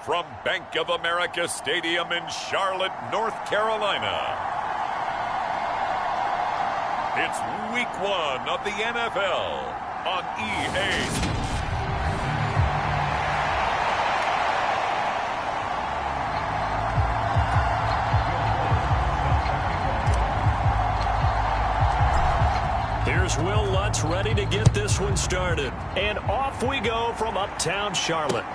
from Bank of America Stadium in Charlotte, North Carolina. It's Week 1 of the NFL on EA. Here's Will Lutz ready to get this one started. And off we go from uptown Charlotte.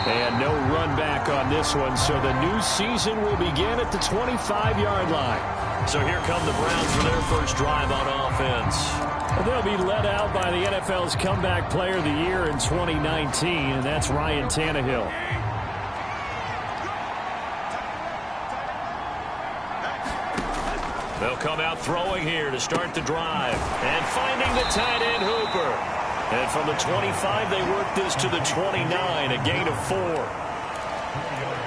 And no run back on this one, so the new season will begin at the 25-yard line. So here come the Browns for their first drive on offense. They'll be led out by the NFL's Comeback Player of the Year in 2019, and that's Ryan Tannehill. They'll come out throwing here to start the drive. And finding the tight end Hooper. And from the 25, they work this to the 29, a gain of 4.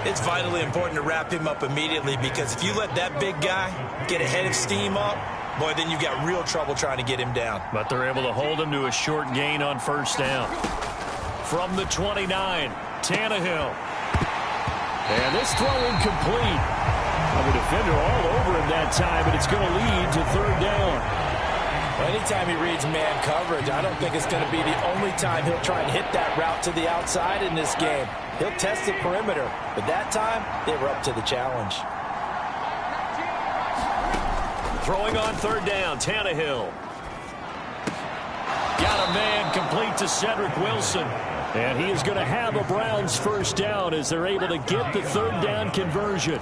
It's vitally important to wrap him up immediately, because if you let that big guy get a head of steam up, boy, then you've got real trouble trying to get him down. But they're able to hold him to a short gain on first down. From the 29, Tannehill. And this throw incomplete. A defender all over him that time, but it's going to lead to third down. Well, anytime he reads man coverage, I don't think it's going to be the only time he'll try and hit that route to the outside in this game. He'll test the perimeter, but that time they were up to the challenge. Throwing on third down, Tannehill. Got a man complete to Cedric Wilson. And he is going to have a Browns first down as they're able to get the third down conversion.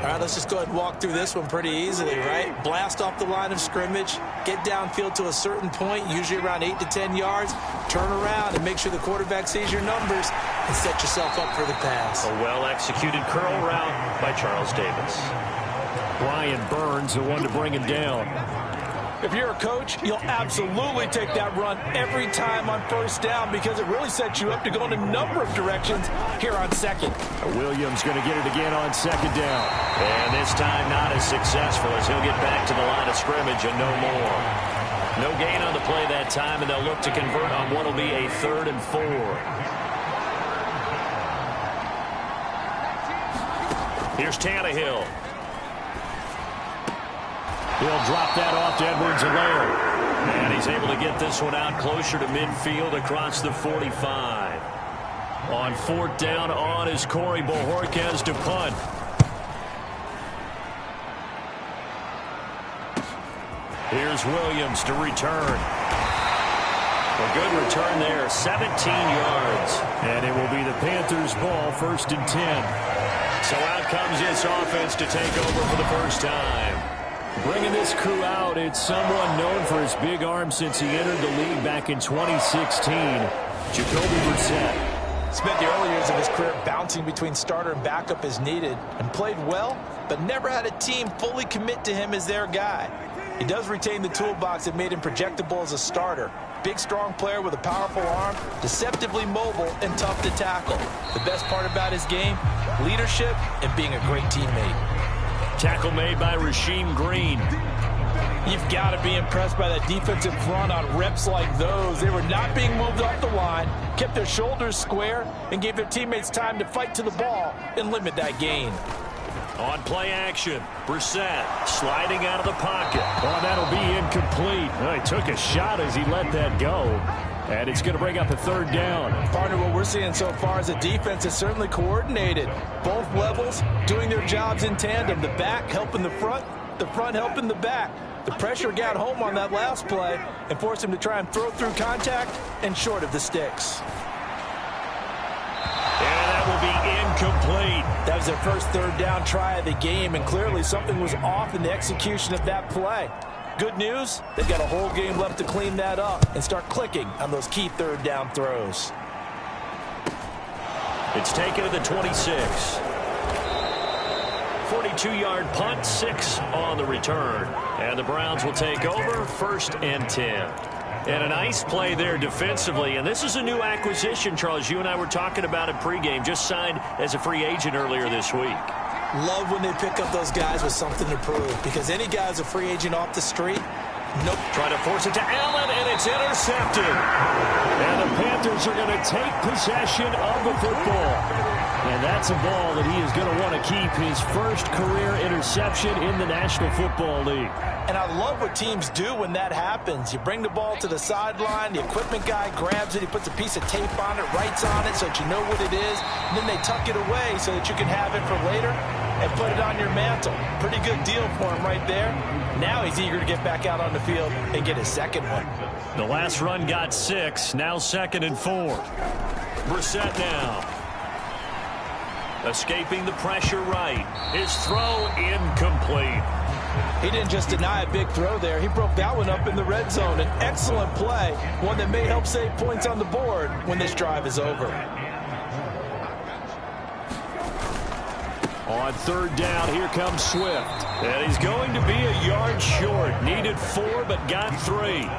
All right, let's just go ahead and walk through this one pretty easily, right? Blast off the line of scrimmage, get downfield to a certain point, usually around 8 to 10 yards, turn around and make sure the quarterback sees your numbers and set yourself up for the pass. A well-executed curl route by Charles Davis. Brian Burns, the one to bring him down. If you're a coach, you'll absolutely take that run every time on first down, because it really sets you up to go in a number of directions here on second. Williams going to get it again on second down. And this time not as successful, as he'll get back to the line of scrimmage and no more. No gain on the play that time, and they'll look to convert on what will be a 3rd and 4. Here's Tannehill. He'll drop that off to Edwards-Helaire. And he's able to get this one out closer to midfield across the 45. On 4th down on is Corey Bojorquez to punt. Here's Williams to return. A good return there, 17 yards. And it will be the Panthers' ball, 1st and 10. So out comes this offense to take over for the first time. Bringing this crew out, it's someone known for his big arm since he entered the league back in 2016, Jacoby Brissett. Spent the early years of his career bouncing between starter and backup as needed, and played well, but never had a team fully commit to him as their guy. He does retain the toolbox that made him projectable as a starter. Big, strong player with a powerful arm, deceptively mobile, and tough to tackle. The best part about his game, leadership and being a great teammate. Tackle made by Rasheem Green. You've got to be impressed by that defensive front on reps like those. They were not being moved off the line, kept their shoulders square, and gave their teammates time to fight to the ball and limit that gain. On play action, Brissett sliding out of the pocket. Oh, that'll be incomplete. Oh, he took a shot as he let that go. And it's going to bring up a 3rd down. Partner, what we're seeing so far is a defense is certainly coordinated. Both levels doing their jobs in tandem. The back helping the front helping the back. The pressure got home on that last play and forced him to try and throw through contact and short of the sticks. And that will be incomplete. That was their first 3rd down try of the game, and clearly something was off in the execution of that play. Good news, they've got a whole game left to clean that up and start clicking on those key 3rd down throws. It's taken to the 26. 42-yard punt, 6 on the return. And the Browns will take over, 1st and 10. And a nice play there defensively. And this is a new acquisition, Charles. You and I were talking about it pregame. Just signed as a free agent earlier this week. Love when they pick up those guys with something to prove, because any guy's a free agent off the street, nope. Trying to force it to Allen, and it's intercepted. And the Panthers Panthers are going to take possession of the football. And that's a ball that he is going to want to keep, his first career interception in the National Football League. And I love what teams do when that happens. You bring the ball to the sideline, the equipment guy grabs it, he puts a piece of tape on it, writes on it so that you know what it is, and then they tuck it away so that you can have it for later and put it on your mantle. Pretty good deal for him right there. Now he's eager to get back out on the field and get his second one. The last run got 6, now 2nd and 4. Brissett now. Escaping the pressure right. His throw incomplete. He didn't just deny a big throw there. He broke that one up in the red zone. An excellent play, one that may help save points on the board when this drive is over. On 3rd down, here comes Swift. And he's going to be a yard short. Needed 4, but got 3.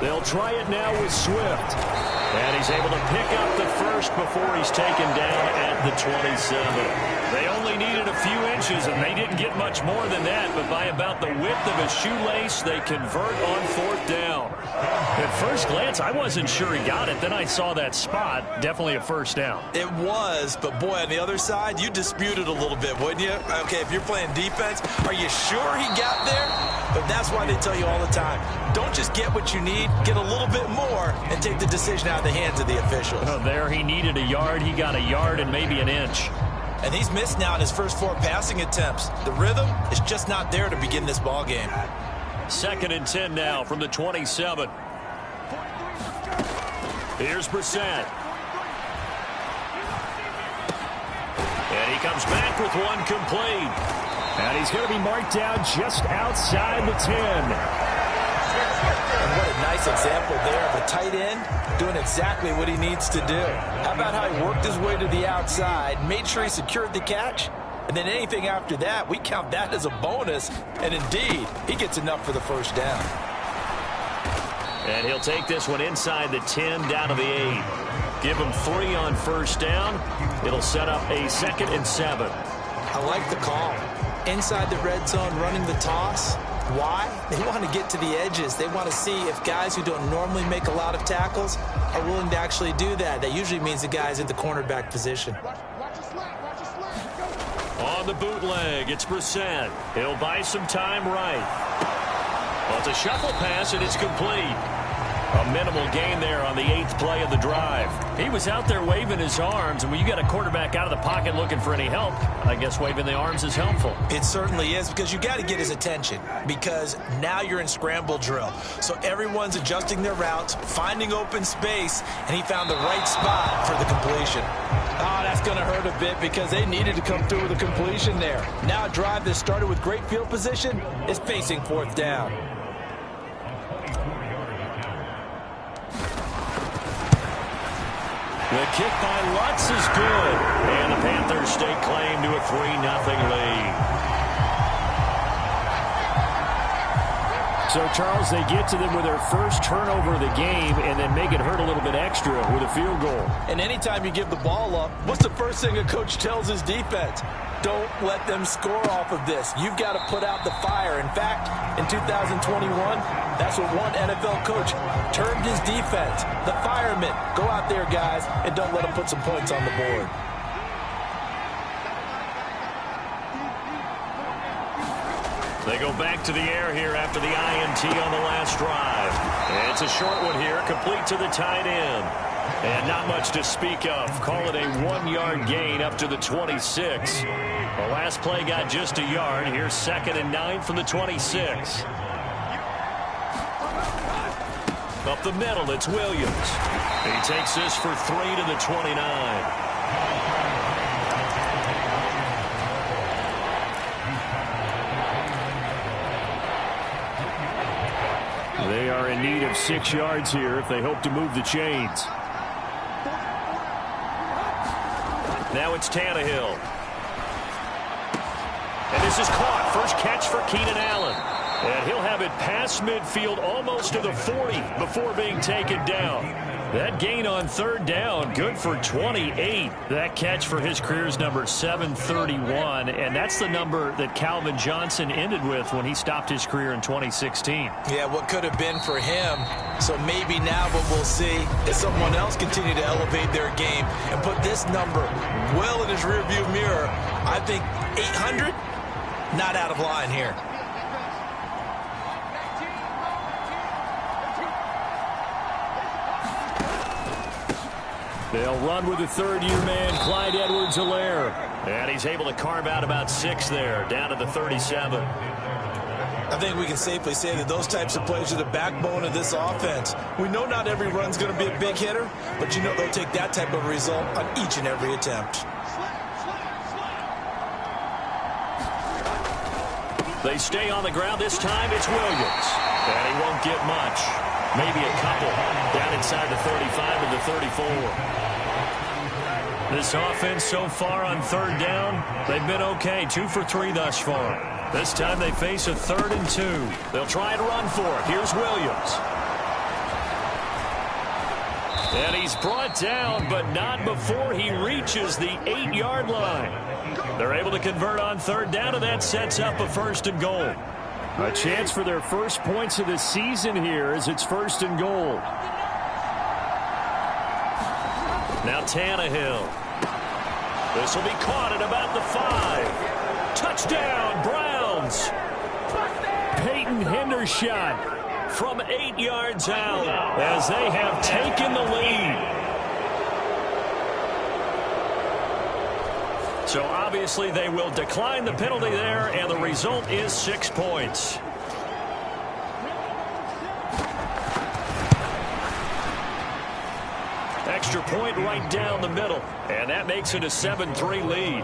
They'll try it now with Swift. And he's able to pick up the first before he's taken down at the 27. They only needed a few inches, and they didn't get much more than that. But by about the width of a shoelace, they convert on 4th down. At first glance, I wasn't sure he got it. Then I saw that spot. Definitely a first down. It was, but boy, on the other side, you disputed a little bit, wouldn't you? Okay, if you're playing defense, are you sure he got there? But that's why they tell you all the time, don't just get what you need, get a little bit more, and take the decision out of the hands of the officials. Oh, there he needed a yard. He got a yard and maybe an inch. And he's missed now in his first 4 passing attempts. The rhythm is just not there to begin this ball game. 2nd and 10 now from the 27. Here's Brissett. And he comes back with one complete. And he's going to be marked down just outside the 10. And what a nice example there of a tight end doing exactly what he needs to do. How about how he worked his way to the outside, made sure he secured the catch, and then anything after that, we count that as a bonus. And indeed, he gets enough for the first down. And he'll take this one inside the 10 down to the 8. Give him 3 on first down. It'll set up a 2nd and 7. I like the call. Inside the red zone, running the toss. Why? They want to get to the edges. They want to see if guys who don't normally make a lot of tackles are willing to actually do that. That usually means the guys at the cornerback position. On the bootleg, it's Brissett. He'll buy some time right. Well, it's a shuffle pass, and it's complete. A minimal gain there on the 8th play of the drive. He was out there waving his arms, and when you got a quarterback out of the pocket looking for any help, I guess waving the arms is helpful. It certainly is, because you got to get his attention, because now you're in scramble drill. So everyone's adjusting their routes, finding open space, and he found the right spot for the completion. Oh, that's going to hurt a bit because they needed to come through with a completion there. Now a drive that started with great field position is facing 4th down. The kick by Lutz is good. And the Panthers stake claim to a 3-0 lead. So, Charles, they get to them with their first turnover of the game and then make it hurt a little bit extra with a field goal. And anytime you give the ball up, what's the first thing a coach tells his defense? Don't let them score off of this. You've got to put out the fire. In fact, in 2021, that's what one NFL coach termed his defense. The firemen. Go out there, guys, and don't let them put some points on the board. They go back to the air here after the INT on the last drive. And it's a short one here, complete to the tight end. And not much to speak of. Call it a 1-yard gain up to the 26. The last play got just a yard. Here's 2nd and 9 from the 26. Up the middle, it's Williams. He takes this for 3 to the 29. They are in need of 6 yards here if they hope to move the chains. Now it's Tannehill. And this is caught. First catch for Keenan Allen. And he'll have it past midfield almost to the 40 before being taken down. That gain on third down, good for 28. That catch for his career's number 731, and that's the number that Calvin Johnson ended with when he stopped his career in 2016. Yeah, what could have been for him. So maybe now what we'll see is someone else continue to elevate their game and put this number well in his rearview mirror. I think 800, not out of line here. They'll run with the third-year man, Clyde Edwards-Helaire. And he's able to carve out about 6 there, down to the 37. I think we can safely say that those types of plays are the backbone of this offense. We know not every run's going to be a big hitter, but you know they'll take that type of result on each and every attempt. They stay on the ground. This time it's Williams. And he won't get much. Maybe a couple down inside the 35 and the 34. This offense so far on third down, they've been okay. 2 for 3 thus far. This time they face a 3rd and 2. They'll try and run for it. Here's Williams. And he's brought down, but not before he reaches the 8-yard line. They're able to convert on third down, and that sets up a 1st and goal. A chance for their first points of the season here as it's 1st and goal. Now Tannehill. This will be caught at about the 5. Touchdown, Browns. Peyton Hendershot from 8 yards out as they have taken the lead. So obviously they will decline the penalty there, and the result is 6 points. Extra point right down the middle, and that makes it a 7-3 lead.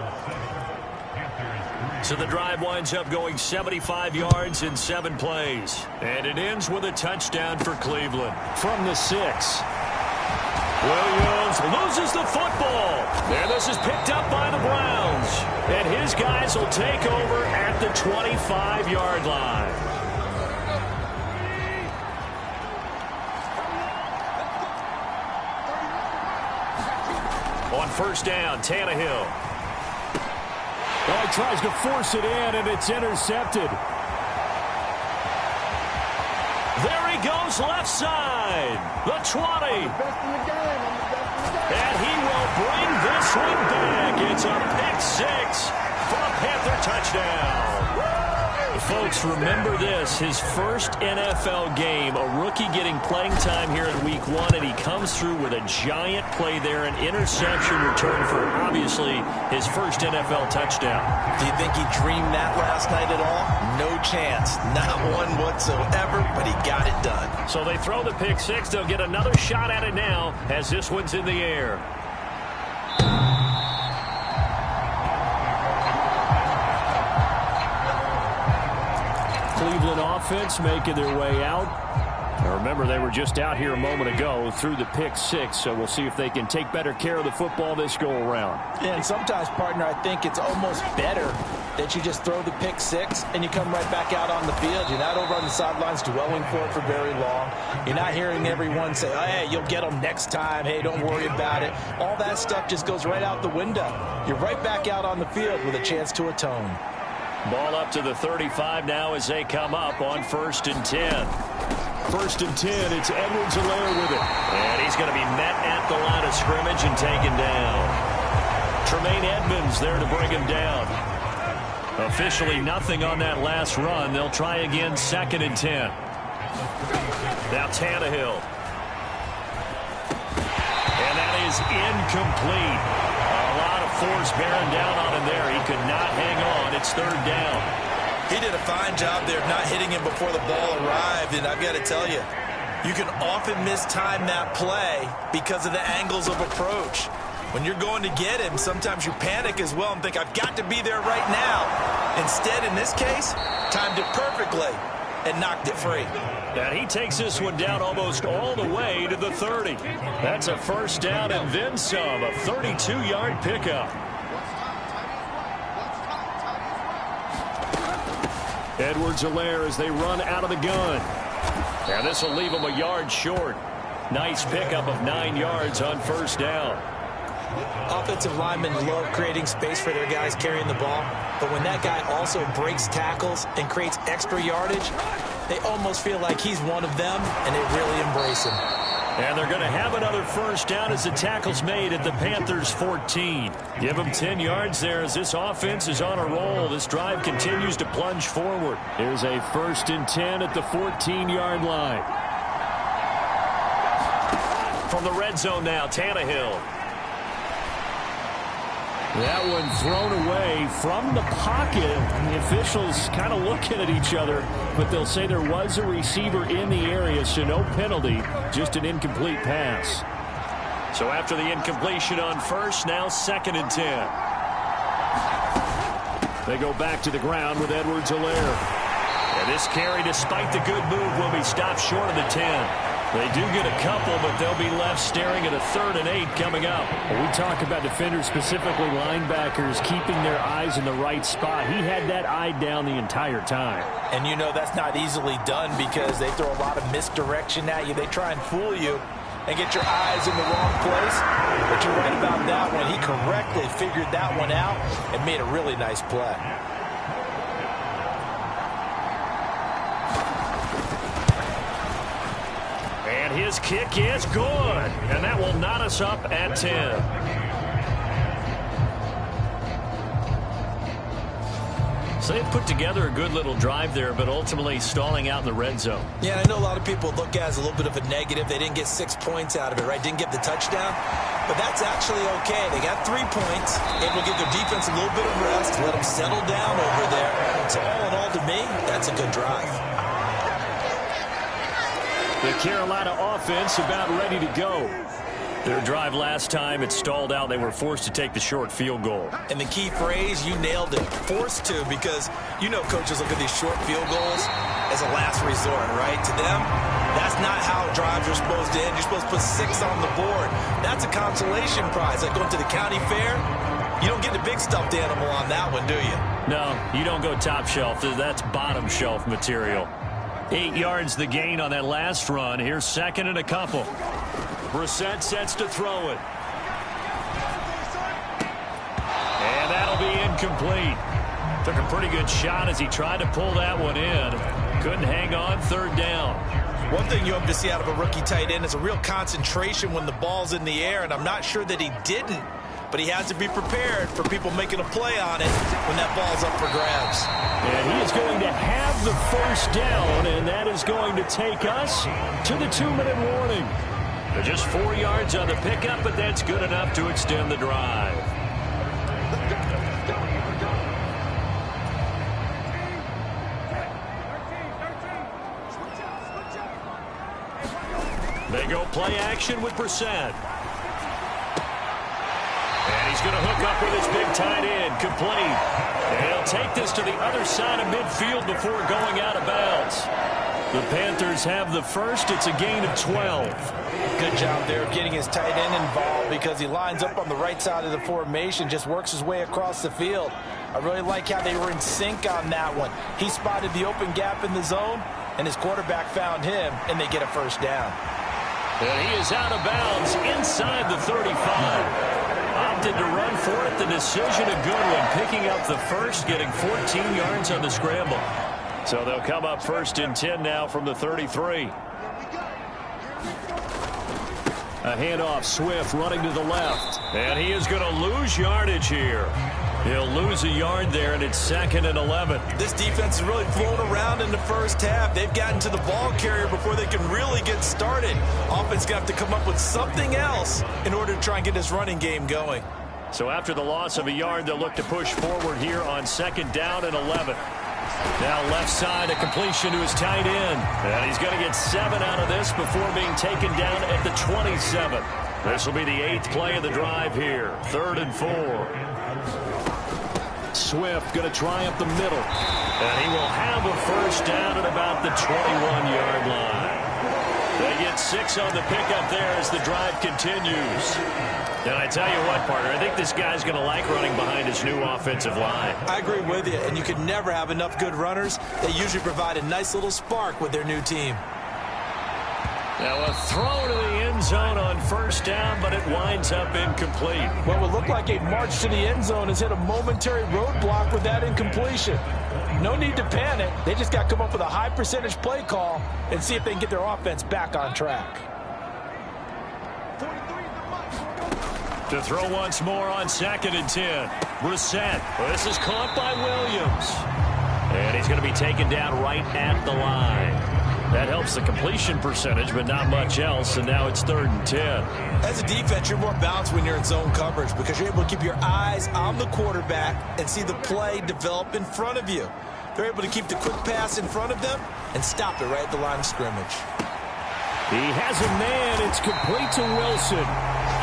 So the drive winds up going 75 yards in 7 plays. And it ends with a touchdown for Cleveland. From the 6. Williams loses the football. And this is picked up by the Browns. And his guys will take over at the 25-yard line. On first down, Tannehill. Oh, he tries to force it in, and it's intercepted. There he goes, left side. The 20. And he will bring this one back. It's a pick 6 for a Panther touchdown. Folks, remember this. His first NFL game, a rookie getting playing time here in week 1, and he comes through with a giant play there, an interception return for, obviously, his first NFL touchdown. Do you think he dreamed that last night at all? No chance. Not one whatsoever, but he got it done. So they throw the pick 6. They'll get another shot at it now as this one's in the air. Cleveland offense making their way out. Now remember, they were just out here a moment ago through the pick 6, so we'll see if they can take better care of the football this go-around. Yeah, and sometimes, partner, I think it's almost better that you just throw the pick 6 and you come right back out on the field. You're not over on the sidelines dwelling for it for very long. You're not hearing everyone say, oh, hey, you'll get them next time. Hey, don't worry about it. All that stuff just goes right out the window. You're right back out on the field with a chance to atone. Ball up to the 35 now as they come up on 1st and 10. 1st and 10, it's Edwards-Helaire with it. And he's going to be met at the line of scrimmage and taken down. Tremaine Edmonds there to bring him down. Officially nothing on that last run. They'll try again 2nd and 10. Now Tannehill. And that is incomplete. A lot of force bearing down on him there. He could not hang on. It's 3rd down. He did a fine job there of not hitting him before the ball arrived, and I've got to tell you, you can often mistime that play because of the angles of approach. When you're going to get him, sometimes you panic as well and think, I've got to be there right now. Instead, in this case, timed it perfectly and knocked it free. And he takes this one down almost all the way to the 30. That's a 1st down and then some, a 32-yard pickup. Edwards-Helaire as they run out of the gun. And this will leave him a yard short. Nice pickup of 9 yards on first down. Offensive linemen love creating space for their guys carrying the ball, but when that guy also breaks tackles and creates extra yardage, they almost feel like he's one of them, and they really embrace him. And they're going to have another first down as the tackle's made at the Panthers' 14. Give them 10 yards there as this offense is on a roll. This drive continues to plunge forward. Here's a 1st and 10 at the 14-yard line. From the red zone now, Tannehill. That one thrown away from the pocket. The officials kind of looking at each other, but they'll say there was a receiver in the area, so no penalty, just an incomplete pass. So after the incompletion on first, now 2nd and 10. They go back to the ground with Edwards-Helaire. And this carry, despite the good move, will be stopped short of the 10. They do get a couple, but they'll be left staring at a 3rd and 8 coming up. We talk about defenders, specifically linebackers, keeping their eyes in the right spot. He had that eye down the entire time. And you know that's not easily done because they throw a lot of misdirection at you. They try and fool you and get your eyes in the wrong place. But you're right about that one. He correctly figured that one out and made a really nice play. His kick is good, and that will knot us up at 10. So they put together a good little drive there, but ultimately stalling out in the red zone. Yeah, I know a lot of people look at it as a little bit of a negative. They didn't get 6 points out of it, right? Didn't get the touchdown. But that's actually okay. They got 3 points, able to give their defense a little bit of rest, let them settle down over there. So all in all, to me, that's a good drive. The Carolina offense about ready to go. Their drive last time, it stalled out. They were forced to take the short field goal. And the key phrase, you nailed it, forced to, because you know coaches look at these short field goals as a last resort, right? To them, that's not how drives are supposed to end. You're supposed to put 6 on the board. That's a consolation prize. Like going to the county fair, you don't get the big stuffed animal on that one, do you? No, you don't go top shelf. That's bottom shelf material. 8 yards the gain on that last run. Here's 2nd and a couple. Brissett sets to throw it. And that'll be incomplete. Took a pretty good shot as he tried to pull that one in. Couldn't hang on, 3rd down. One thing you hope to see out of a rookie tight end is a real concentration when the ball's in the air, and I'm not sure that he didn't. But he has to be prepared for people making a play on it when that ball's up for grabs. And he is going to have the first down, and that is going to take us to the 2-minute warning. Just 4 yards on the pickup, but that's good enough to extend the drive. They go play action with Brissett. And he's going to hook up with his big tight end, complete. And he'll take this to the other side of midfield before going out of bounds. The Panthers have the first. It's a gain of 12. Good job there of getting his tight end involved because he lines up on the right side of the formation, just works his way across the field. I really like how they were in sync on that one. He spotted the open gap in the zone, and his quarterback found him, and they get a first down. And he is out of bounds inside the 35. Opted to run for it. The decision a good one. Picking up the first, getting 14 yards on the scramble. So they'll come up 1st and 10 now from the 33. A handoff, Swift running to the left. And he is going to lose yardage here. He'll lose a yard there, and it's 2nd and 11. This defense is really flown around in the first half. They've gotten to the ball carrier before they can really get started. Offense going to have to come up with something else in order to try and get this running game going. So after the loss of a yard, they'll look to push forward here on 2nd down and 11. Now left side, a completion to his tight end. And he's going to get 7 out of this before being taken down at the 27. This will be the 8th play of the drive here. 3rd and 4. Swift going to try up the middle. And he will have a first down at about the 21-yard line. They get 6 on the pickup there as the drive continues. And I tell you what, partner, I think this guy's going to like running behind his new offensive line. I agree with you, and you can never have enough good runners. They usually provide a nice little spark with their new team. Now a throw to the zone on first down, but it winds up incomplete. What would look like a march to the end zone has hit a momentary roadblock with that incompletion. No need to panic. They just got to come up with a high percentage play call and see if they can get their offense back on track. To throw once more on 2nd and 10. Brissett. This is caught by Williams. And he's going to be taken down right at the line. That helps the completion percentage, but not much else, and now it's 3rd and 10. As a defense, you're more balanced when you're in zone coverage because you're able to keep your eyes on the quarterback and see the play develop in front of you. They're able to keep the quick pass in front of them and stop it right at the line of scrimmage. He has a man. It's complete to Wilson.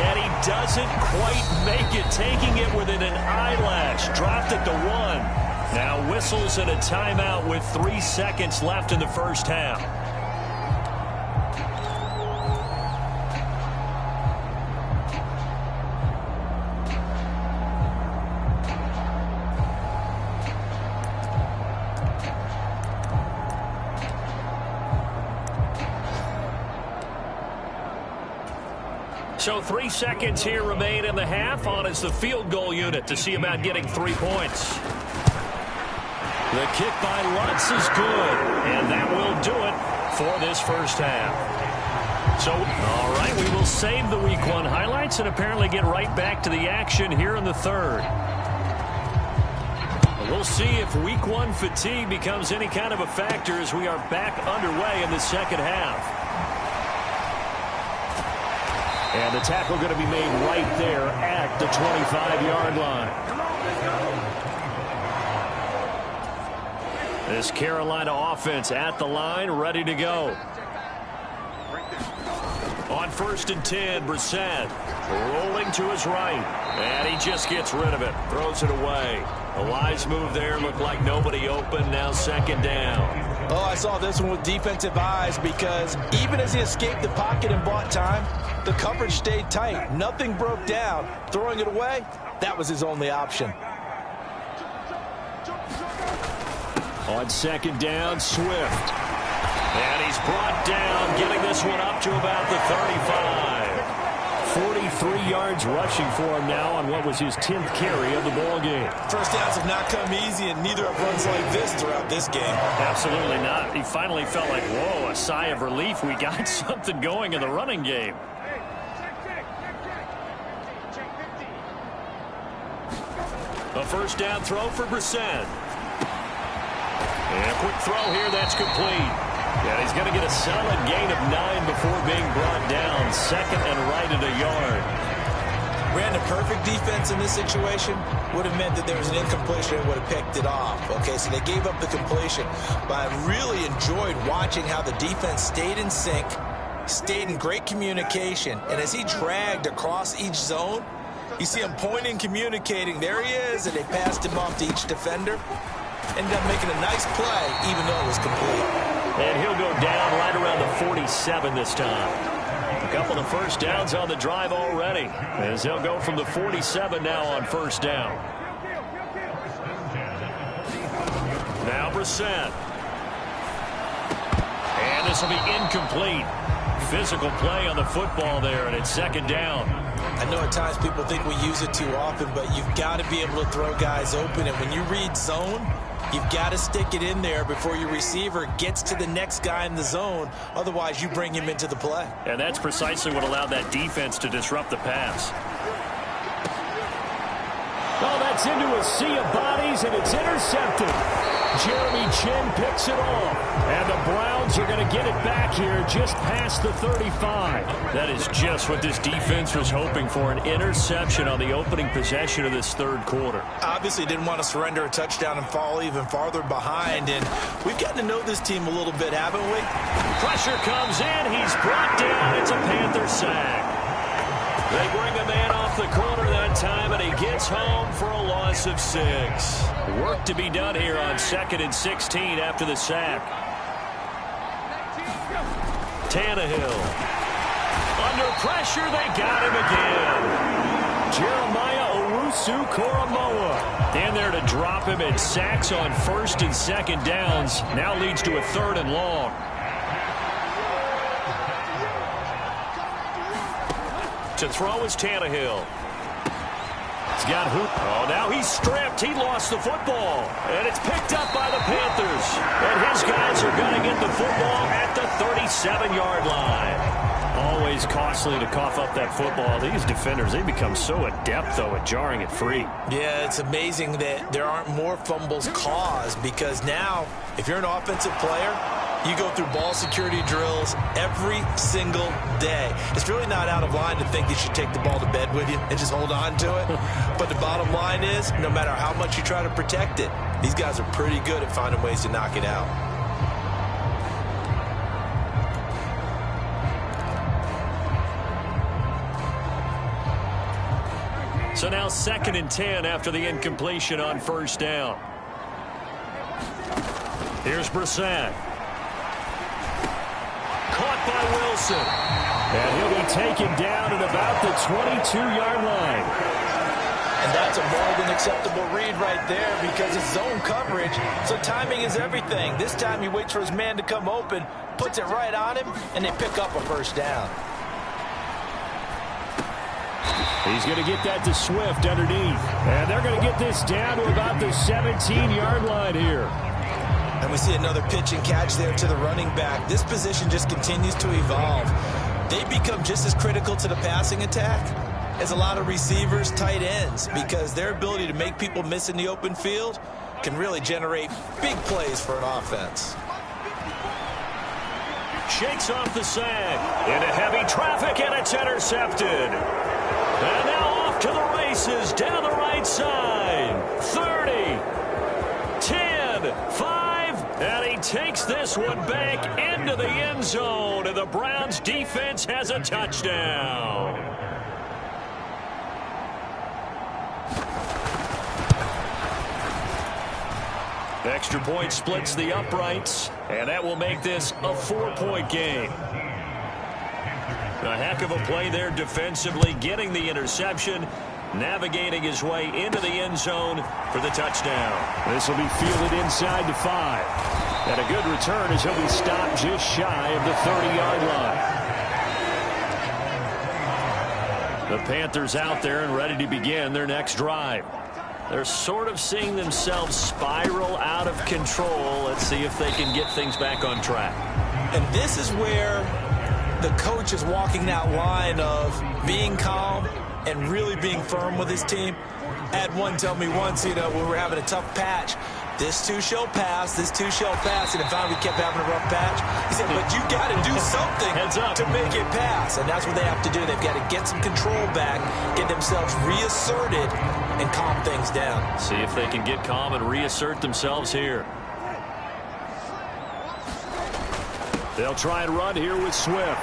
And he doesn't quite make it, taking it within an eyelash. Dropped it to 1. Now whistles and a timeout with 3 seconds left in the first half. So 3 seconds here remain in the half. On is the field goal unit to see about getting 3 points. The kick by Lutz is good, and that will do it for this first half. So, all right, we will save the Week 1 highlights and apparently get right back to the action here in the third. We'll see if Week 1 fatigue becomes any kind of a factor as we are back underway in the second half. And the tackle going to be made right there at the 25-yard line. This Carolina offense at the line, ready to go. On 1st and 10, Brissett rolling to his right. And he just gets rid of it, throws it away. A wise move there, looked like nobody open, now 2nd down. Oh, I saw this one with defensive eyes because even as he escaped the pocket and bought time, the coverage stayed tight. Nothing broke down. Throwing it away, that was his only option. On 2nd down, Swift. And he's brought down, getting this one up to about the 35. 43 yards rushing for him now on what was his 10th carry of the ball game. First downs have not come easy, and neither have runs like this throughout this game. Absolutely not. He finally felt like, whoa, a sigh of relief. We got something going in the running game. A first down throw for Brissett. And a quick throw here, that's complete. And he's going to get a solid gain of 9 before being brought down. 2nd and right at a yard. Brandon, perfect defense in this situation would have meant that there was an incompletion and would have picked it off. Okay, so they gave up the completion. But I really enjoyed watching how the defense stayed in sync, stayed in great communication. And as he dragged across each zone, you see him pointing, communicating. There he is, and they passed him off to each defender. Ended up making a nice play, even though it was complete. And he'll go down right around the 47 this time. A couple of first downs on the drive already, as they'll go from the 47 now on first down. Now Brissett. And this will be incomplete. Physical play on the football there, and it's 2nd down. I know at times people think we use it too often, but you've got to be able to throw guys open. And when you read zone, you've got to stick it in there before your receiver gets to the next guy in the zone. Otherwise, you bring him into the play. And that's precisely what allowed that defense to disrupt the pass. Oh, that's into a sea of bodies, and it's intercepted. Jeremy Chinn picks it off. And the Browns are going to get it back here just past the 35. That is just what this defense was hoping for, an interception on the opening possession of this third quarter. Obviously didn't want to surrender a touchdown and fall even farther behind. And we've gotten to know this team a little bit, haven't we? Pressure comes in. He's brought down. It's a Panther sack. They bring a man off the corner that time, and he gets home for a loss of 6. Work to be done here on 2nd and 16 after the sack. Tannehill. Under pressure, they got him again. Jeremiah Owusu-Koramoah in there to drop him, and sacks on 1st and 2nd downs. Now leads to a 3rd and long. To throw is Tannehill. He's got Hoop. Oh, now he's stripped. He lost the football. And it's picked up by the Panthers. And his guys are going to get the football at the 37-yard line. Always costly to cough up that football. These defenders, they become so adept, though, at jarring it free. Yeah, it's amazing that there aren't more fumbles caused, because now, if you're an offensive player, you go through ball security drills every single day. It's really not out of line to think you should take the ball to bed with you and just hold on to it. But the bottom line is, no matter how much you try to protect it, these guys are pretty good at finding ways to knock it out. So now 2nd and 10 after the incompletion on first down. Here's Brissett. Caught by Wilson. And he'll be taken down at about the 22-yard line. And that's a more than acceptable read right there, because it's zone coverage, so timing is everything. This time he waits for his man to come open, puts it right on him, and they pick up a first down. He's going to get that to Swift underneath. And they're going to get this down to about the 17-yard line here. And we see another pitch and catch there to the running back. This position just continues to evolve. They become just as critical to the passing attack as a lot of receivers, tight ends, because their ability to make people miss in the open field can really generate big plays for an offense. Shakes off the sag into heavy traffic, and it's intercepted. And now off to the races down the right side. 30, 10, 5, and he takes this one back into the end zone, and the Browns defense has a touchdown. Extra point splits the uprights, and that will make this a 4-point game. A heck of a play there defensively, getting the interception, navigating his way into the end zone for the touchdown. This will be fielded inside the 5. And a good return as he'll be stopped just shy of the 30-yard line. The Panthers out there and ready to begin their next drive. They're sort of seeing themselves spiral out of control. Let's see if they can get things back on track. And this is where the coach is walking that line of being calm and really being firm with his team. I had one tell me once, when we were having a tough patch, this too shall pass, this too shall pass. And if we kept having a rough patch, he said, but you got to do something to make it pass. And that's what they have to do. They've got to get some control back, get themselves reasserted, and calm things down. See if they can get calm and reassert themselves here. They'll try and run here with Swift.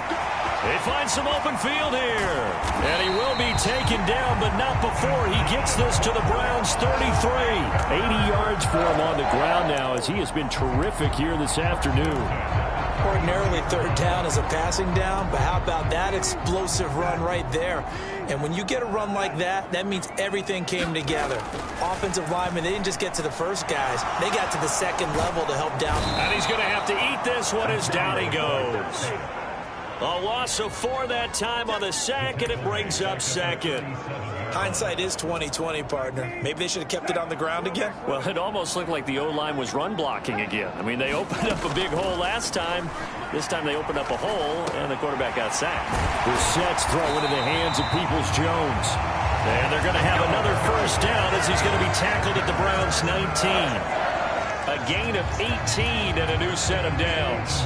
They find some open field here. And he will be taken down, but not before he gets this to the Browns' 33. 80 yards for him on the ground now, as he has been terrific here this afternoon. Ordinarily, third down is a passing down, but how about that explosive run right there? And when you get a run like that, that means everything came together. Offensive linemen, they didn't just get to the first guys. They got to the second level to help down. And he's going to have to eat this one as down he goes. A loss of 4 that time on the sack, and it brings up second. Hindsight is 20/20, partner. Maybe they should have kept it on the ground again. Well, it almost looked like the O-line was run blocking again. I mean, they opened up a big hole last time. This time they opened up a hole, and the quarterback got sacked. Brissett's throw into the hands of Peoples-Jones. And they're going to have another first down as he's going to be tackled at the Browns' 19. A gain of 18 and a new set of downs.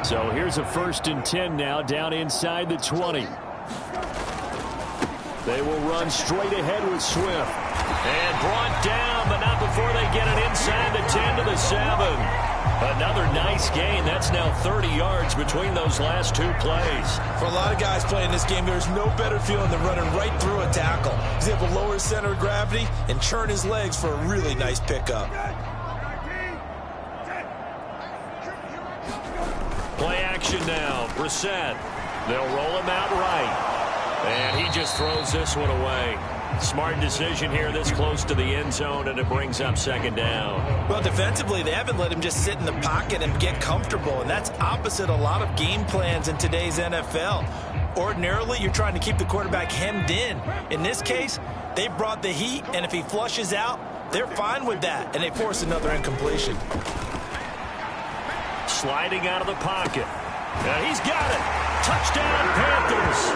So here's a 1st and 10 now, down inside the 20. They will run straight ahead with Swift. And brought down, but not before they get it inside the 10 to the 7. Another nice gain. That's now 30 yards between those last 2 plays. For a lot of guys playing this game, there's no better feeling than running right through a tackle. He's able to lower his center of gravity and churn his legs for a really nice pickup. Play action now. Brissett. They'll roll him out right. And he just throws this one away. Smart decision here this close to the end zone, and it brings up second down. Well, defensively, they haven't let him just sit in the pocket and get comfortable, and that's opposite a lot of game plans in today's NFL. Ordinarily, you're trying to keep the quarterback hemmed in. In this case, they brought the heat, and if he flushes out, they're fine with that, and they force another incompletion. Sliding out of the pocket. He's got it. Touchdown, Panthers.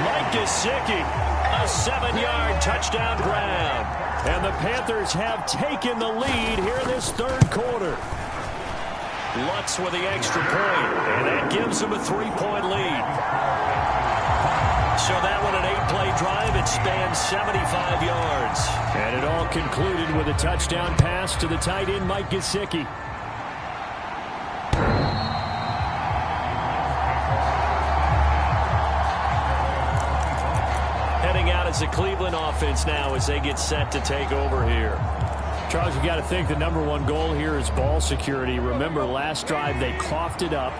Mike Gesicki, a 7-yard touchdown grab. And the Panthers have taken the lead here in this third quarter. Lutz with the extra point, and that gives them a 3-point lead. So that one, an 8-play drive, it spans 75 yards. And it all concluded with a touchdown pass to the tight end, Mike Gesicki. Heading out as the Cleveland offense now as they get set to take over here. Charles, you got to think the number one goal here is ball security. Remember, last drive they coughed it up.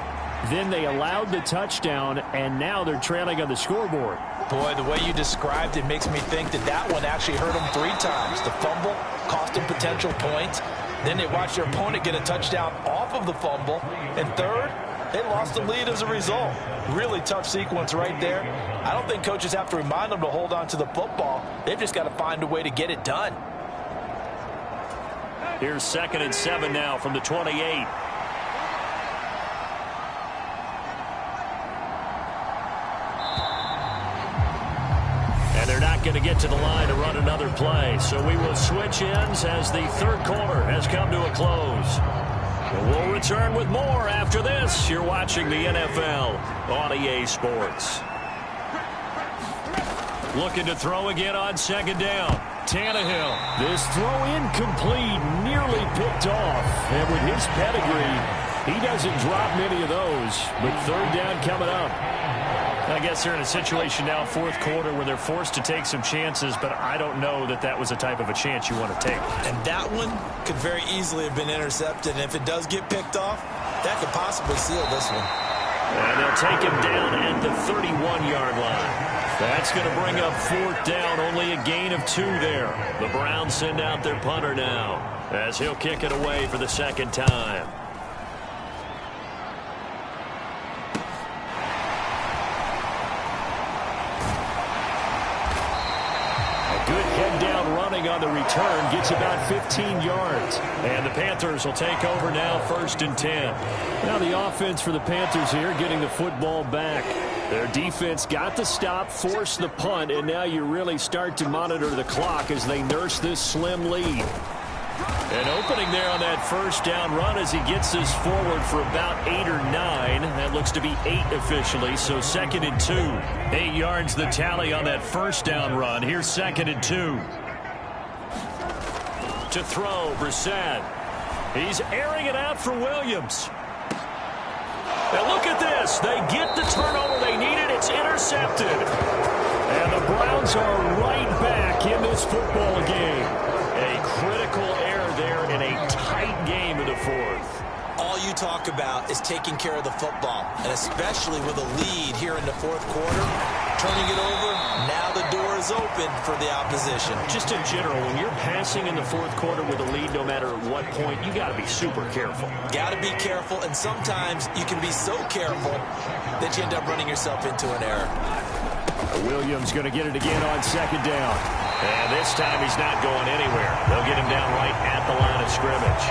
Then they allowed the touchdown, and now they're trailing on the scoreboard. Boy, the way you described it makes me think that that one actually hurt them 3 times. The fumble cost them potential points. Then they watched their opponent get a touchdown off of the fumble. And third, they lost the lead as a result. Really tough sequence right there. I don't think coaches have to remind them to hold on to the football. They've just got to find a way to get it done. Here's 2nd and 7 now from the 28. And they're not going to get to the line to run another play. So we will switch ends as the third quarter has come to a close. We'll return with more after this. You're watching the NFL on EA Sports. Looking to throw again on 2nd down. Tannehill. This throw incomplete, nearly picked off. And with his pedigree, he doesn't drop many of those. But 3rd down coming up. I guess they're in a situation now, 4th quarter, where they're forced to take some chances, but I don't know that that was the type of a chance you want to take. And that one could very easily have been intercepted. And if it does get picked off, that could possibly seal this one. And they'll take him down at the 31-yard line. That's going to bring up 4th down, only a gain of 2 there. The Browns send out their punter now as he'll kick it away for the 2nd time. Good head down running on the return. Gets about 15 yards. And the Panthers will take over now, 1st and 10. Now the offense for the Panthers here getting the football back. Their defense got the stop, forced the punt, and now you really start to monitor the clock as they nurse this slim lead. An opening there on that 1st down run as he gets this forward for about 8 or 9. That looks to be 8 officially, so 2nd and 2. 8 yards the tally on that 1st down run. Here's 2nd and 2. To throw, Brissett. He's airing it out for Williams. And look at this. They get the turnover they needed. It's intercepted. And the Browns are right back in this football game. A critical error there in a tight game in the 4th. All you talk about is taking care of the football, and especially with a lead here in the 4th quarter, turning it over, now the door is open for the opposition. Just in general, when you're passing in the 4th quarter with a lead, no matter at what point, you got to be super careful. Got to be careful, and sometimes you can be so careful that you end up running yourself into an error. Williams going to get it again on 2nd down. And this time he's not going anywhere. They'll get him down right at the line of scrimmage.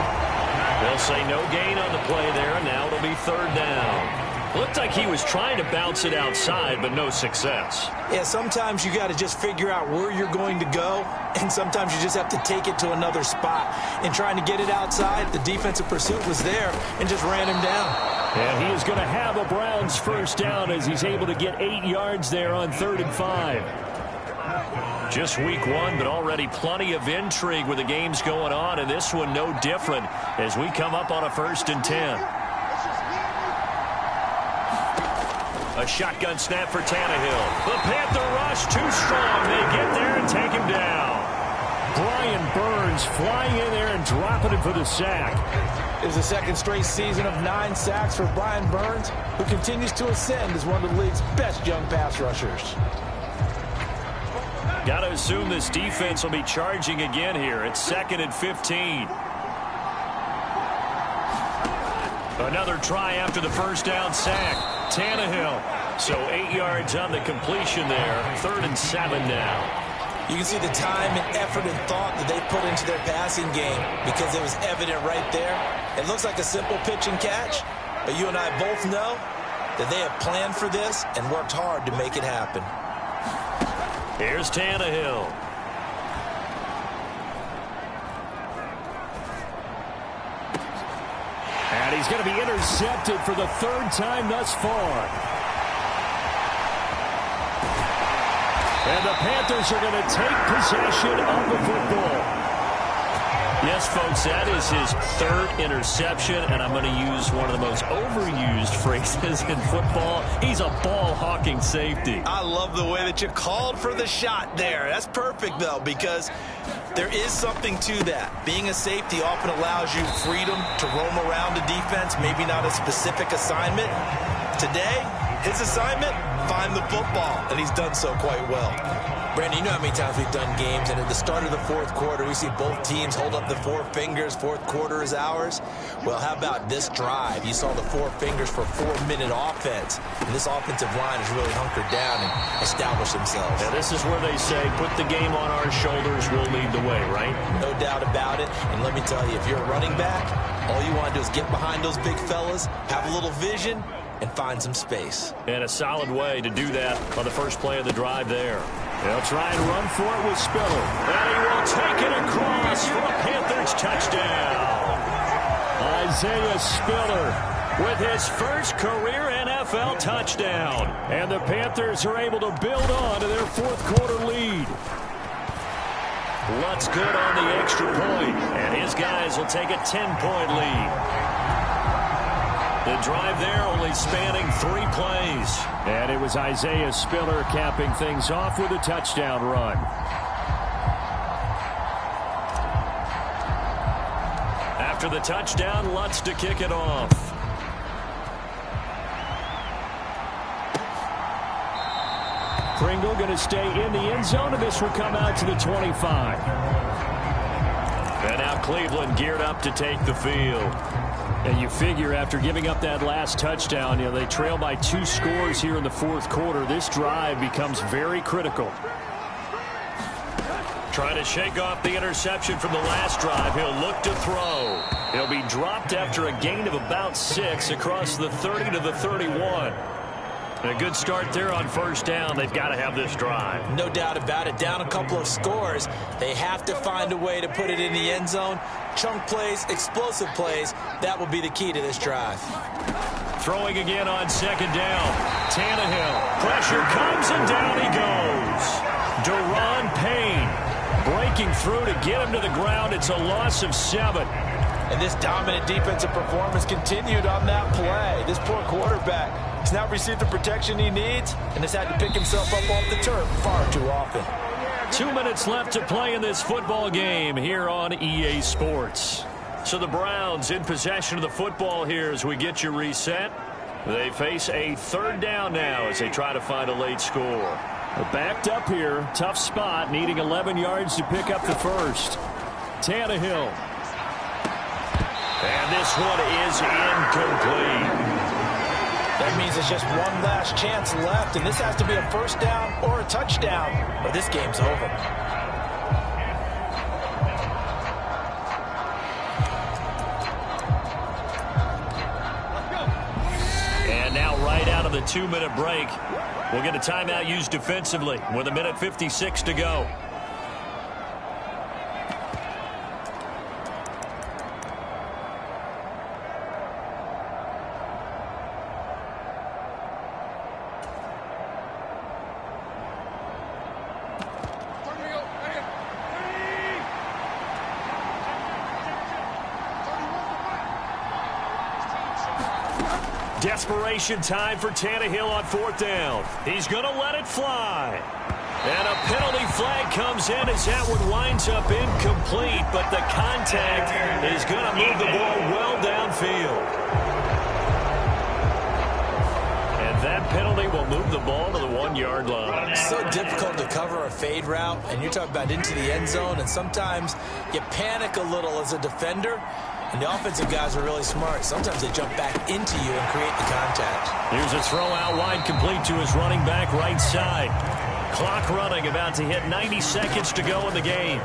They'll say no gain on the play there, and now it'll be 3rd down. Looked like he was trying to bounce it outside, but no success. Yeah, sometimes you got to just figure out where you're going to go, and sometimes you just have to take it to another spot. And trying to get it outside, the defensive pursuit was there and just ran him down. And he is going to have a Browns 1st down as he's able to get 8 yards there on 3rd and 5. Just week 1, but already plenty of intrigue with the games going on, and this one no different as we come up on a 1st and 10. A shotgun snap for Tannehill. The Panther rush too strong. They get there and take him down. Brian Burns flying in there and dropping him for the sack. It's the 2nd straight season of 9 sacks for Brian Burns, who continues to ascend as one of the league's best young pass rushers. Got to assume this defense will be charging again here. It's 2nd and 15. Another try after the first down sack. Tannehill. So 8 yards on the completion there. 3rd and 7 now. You can see the time and effort and thought that they put into their passing game because it was evident right there. It looks like a simple pitch and catch, but you and I both know that they have planned for this and worked hard to make it happen. Here's Tannehill. And he's going to be intercepted for the 3rd time thus far. And the Panthers are going to take possession of the football. Yes, folks, that is his 3rd interception, and I'm going to use one of the most overused phrases in football. He's a ball-hawking safety. I love the way that you called for the shot there. That's perfect, though, because there is something to that. Being a safety often allows you freedom to roam around the defense, maybe not a specific assignment. Today, his assignment, find the football, and he's done so quite well. Brandon, you know how many times we've done games, and at the start of the 4th quarter, we see both teams hold up the 4 fingers, 4th quarter is ours. Well, how about this drive? You saw the 4 fingers for 4-minute offense, and this offensive line has really hunkered down and established themselves. Now, this is where they say, put the game on our shoulders, we'll lead the way, right? No doubt about it, and let me tell you, if you're a running back, all you want to do is get behind those big fellas, have a little vision, and find some space. And a solid way to do that on the first play of the drive there. They'll try and run for it with Spiller. And he will take it across for a Panthers touchdown. Isaiah Spiller with his first career NFL touchdown. And the Panthers are able to build on to their 4th quarter lead. Lutz good on the extra point, and his guys will take a 10-point lead. The drive there only spanning 3 plays. And it was Isaiah Spiller capping things off with a touchdown run. After the touchdown, Lutz to kick it off. Pringle going to stay in the end zone, and this will come out to the 25. And now Cleveland geared up to take the field. And you figure after giving up that last touchdown, they trail by 2 scores here in the 4th quarter. This drive becomes very critical. Trying to shake off the interception from the last drive. He'll look to throw. He'll be dropped after a gain of about 6 across the 30 to the 31. And a good start there on first down. They've got to have this drive. No doubt about it. Down a couple of scores. They have to find a way to put it in the end zone. Chunk plays, explosive plays. That will be the key to this drive. Throwing again on 2nd down. Tannehill. Pressure comes and down he goes. Daron Payne breaking through to get him to the ground. It's a loss of 7. And this dominant defensive performance continued on that play. This poor quarterback has not received the protection he needs and has had to pick himself up off the turf far too often. 2 minutes left to play in this football game here on EA Sports. So the Browns in possession of the football here as we get you reset. They face a 3rd down now as they try to find a late score. They're backed up here. Tough spot, needing 11 yards to pick up the first. Tannehill. And this one is incomplete. That means there's just one last chance left, and this has to be a first down or a touchdown, or this game's over. And now right out of the 2-minute break, we'll get a timeout used defensively with 1:56 to go. Desperation time for Tannehill on 4th down. He's going to let it fly. And a penalty flag comes in as that one winds up incomplete, but the contact is going to move the ball well downfield. And that penalty will move the ball to the 1-yard line. It's so difficult to cover a fade route, and you're talking about into the end zone, and sometimes you panic a little as a defender, and the offensive guys are really smart. Sometimes they jump back into you and create the contact. Here's a throw out wide, complete to his running back right side. Clock running, about to hit 90 seconds to go in the game.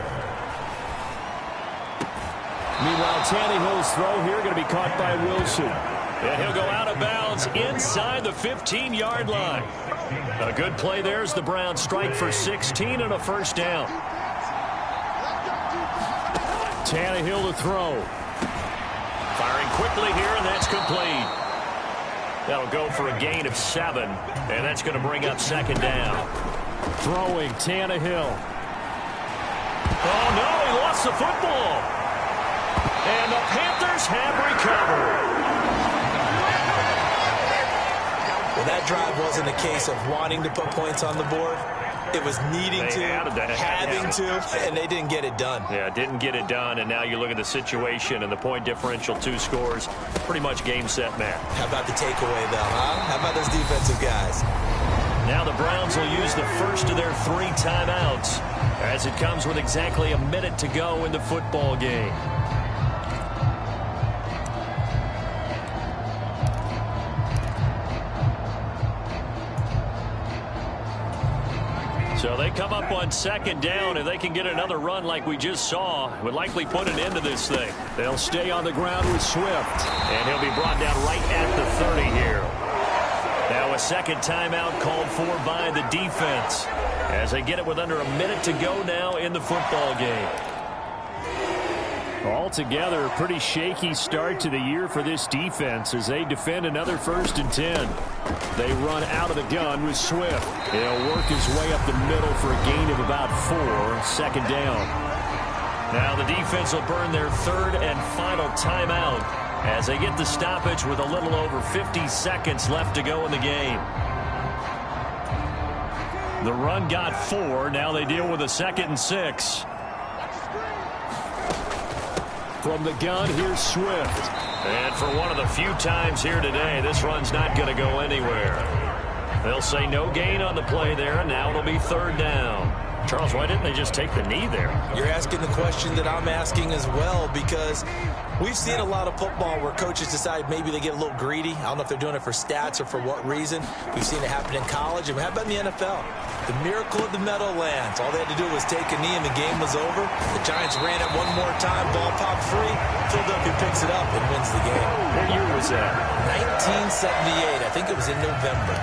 Meanwhile, Tannehill's throw here going to be caught by Wilson. And he'll go out of bounds inside the 15-yard line. A good play there as the Browns strike for 16 and a first down. Tannehill to throw. Firing quickly here, and that's complete. That'll go for a gain of 7, and that's going to bring up second down. Throwing, Tannehill. Oh, no, he lost the football. And the Panthers have recovered. Well, that drive wasn't a case of wanting to put points on the board. It was needing to, having to, and they didn't get it done. Yeah, didn't get it done, and now you look at the situation and the point differential, 2 scores, pretty much game, set, match. How about the takeaway, though, huh? How about those defensive guys? Now the Browns will use the first of their 3 timeouts as it comes with exactly a minute to go in the football game. So they come up on second down. If they can get another run like we just saw, it would likely put an end to this thing. They'll stay on the ground with Swift. And he'll be brought down right at the 30 here. Now a second timeout called for by the defense as they get it with under a minute to go now in the football game. Altogether, a pretty shaky start to the year for this defense as they defend another 1st and 10. They run out of the gun with Swift. He'll work his way up the middle for a gain of about 4, second down. Now the defense will burn their 3rd and final timeout as they get the stoppage with a little over 50 seconds left to go in the game. The run got 4. Now they deal with a 2nd and 6. From the gun, here's Swift. And for one of the few times here today, this run's not going to go anywhere. They'll say no gain on the play there, and now it'll be 3rd down. Charles, why didn't they just take the knee there? You're asking the question that I'm asking as well, because we've seen a lot of football where coaches decide maybe they get a little greedy. I don't know if they're doing it for stats or for what reason. We've seen it happen in college, and how about in the NFL? The miracle of the Meadowlands. All they had to do was take a knee, and the game was over. The Giants ran it one more time. Ball popped free. Philadelphia picks it up and wins the game. What year was that? 1978. I think it was in November.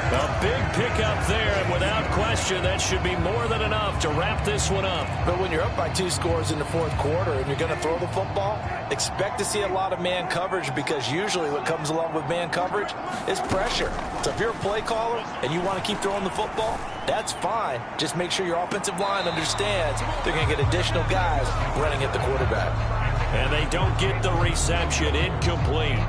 A big pickup there, and without question, that should be more than enough to wrap this one up. But when you're up by 2 scores in the 4th quarter and you're going to throw the football, expect to see a lot of man coverage, because usually what comes along with man coverage is pressure. So if you're a play caller and you want to keep throwing the football, that's fine. Just make sure your offensive line understands they're going to get additional guys running at the quarterback. And they don't get the reception. Incomplete.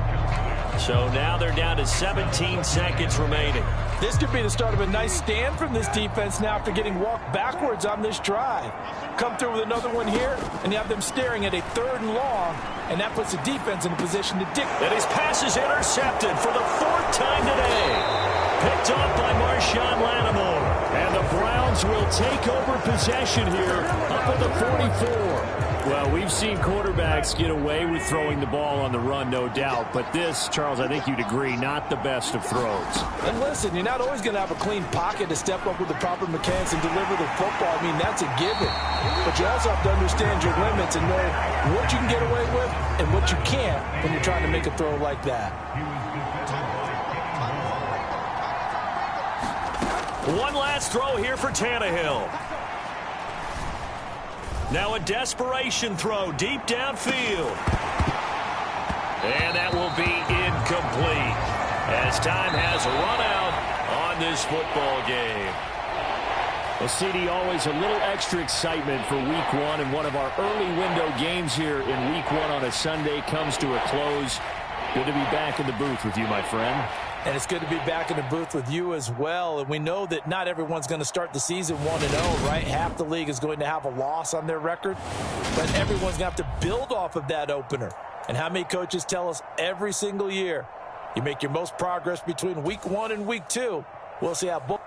So now they're down to 17 seconds remaining. This could be the start of a nice stand from this defense now after getting walked backwards on this drive. Come through with another one here, and you have them staring at a 3rd and long, and that puts the defense in a position to dictate. And his pass is intercepted for the 4th time today. Picked off by Marshawn Lattimore. And the Browns will take over possession here up at the 44. Well, we've seen quarterbacks get away with throwing the ball on the run, no doubt. But this, Charles, I think you'd agree, not the best of throws. And listen, you're not always going to have a clean pocket to step up with the proper mechanics and deliver the football. I mean, that's a given. But you also have to understand your limits and know what you can get away with and what you can't when you're trying to make a throw like that. One last throw here for Tannehill. Now a desperation throw deep downfield. And that will be incomplete as time has run out on this football game. Well, CD, always a little extra excitement for Week 1, and one of our early window games here in Week 1 on a Sunday comes to a close. Good to be back in the booth with you, my friend. And it's good to be back in the booth with you as well. And we know that not everyone's going to start the season 1-0, right? Half the league is going to have a loss on their record. But everyone's going to have to build off of that opener. And how many coaches tell us every single year, You make your most progress between week 1 and week 2. We'll see how both